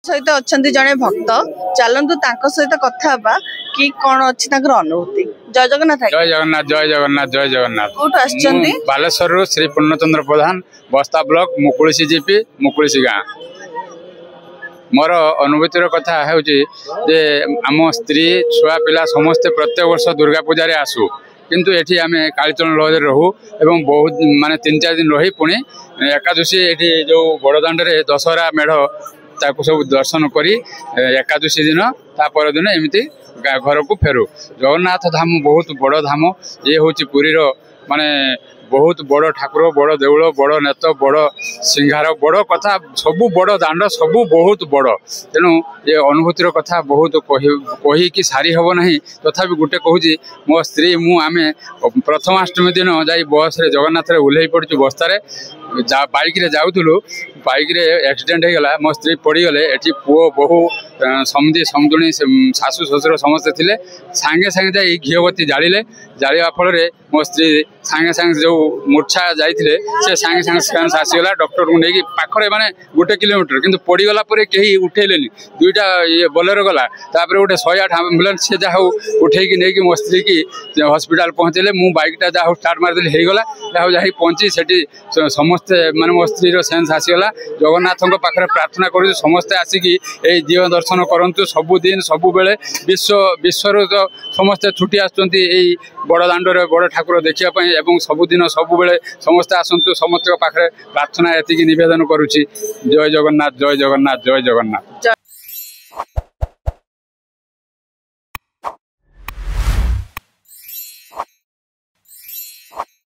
सहित अच्छा जड़े भक्त चलतु सहित कथा कि कौन अच्छी अनुभूति। जय जगन्नाथ। जय जगन्नाथ जय जगन्नाथ जय जगन्नाथ। कौटू आछंती? बालेश्वर श्री पूर्णचंद्र प्रधान बस्ता ब्लॉक मुकुलिसी जीपी मुकुलिसी गाँ। मोर अनुभूतिर कथा है जे आम स्त्री छुआ पिला समस्ते प्रत्येक वर्ष दुर्गा पूजा आसू किंतु एठी आमे कालीचरण लहर रहू एवं बहुत माने 3-4 दिन रही पुणी एकादशी एठी जो बड़दाण्ड रे दशहरा मेढ़ ताकू सब दर्शन करी एकादशी दिन तापर दिन एमती घर को फेरू। जगन्नाथ धाम बहुत बड़ धाम। ये हूँ पुरीर माने बहुत बड़ ठाकुर बड़ देउल बड़ नेत बड़ सिंहार बड़ कथा सबू बड़ दाण्ड सबू बहुत बड़। तेणु ये अनुभूतिर कथा बहुत कही कि सारी हम ना तथापि गोटे कहूँ मो स्त्री मु आमे प्रथमाष्टमी दिन जाई बस रे जगन्नाथ रे ओह्लई पड़ू बस्तार बाइक रे जाऊलु बाइक रे एक्सीडेंट हो गला मो स्त्री पड़गले एटी पुओ बहु समझी समझुणी शाशु शशुर समस्ते थे सांगे सांगे जाई घीबती जाड़े जाड़ा फल मो स्त्री सांगे सांगे जो मूर्छा जाइए से सांगे सांगे सेन्स आसीगला डॉक्टर को लेकिन पाखरे माने 1 किलोमीटर किंतु पड़गला कहीं उठेलेनी दुईटा ये बोलेरो गला तापर गोटे 108 आम्बुलेंस से जहाँ उठेकी नहीं मो स्त्री की हॉस्पिटल पहुँचले मु बाइकटा जहाँ स्टार्ट मारदेली होगला जहाँ जा पहुँची से समस्ते माने मो स्त्री सेन्स आसीगला। जगन्नाथ पाखे प्रार्थना करूँ समस्ते आसिकी ये दिव दर्शन करंतु सबुदिन सबु बेले विश्वर तो समस्ते छुट्टी आसुँच बड़ दाण्ड बड़ ठाकुर देखापी एवं सबुदिन सबु बेले समस्ते आसतु समस्त पाखे प्रार्थना एति निवेदन करुच्ची। जय जगन्नाथ जय जगन्नाथ जय जगन्नाथ।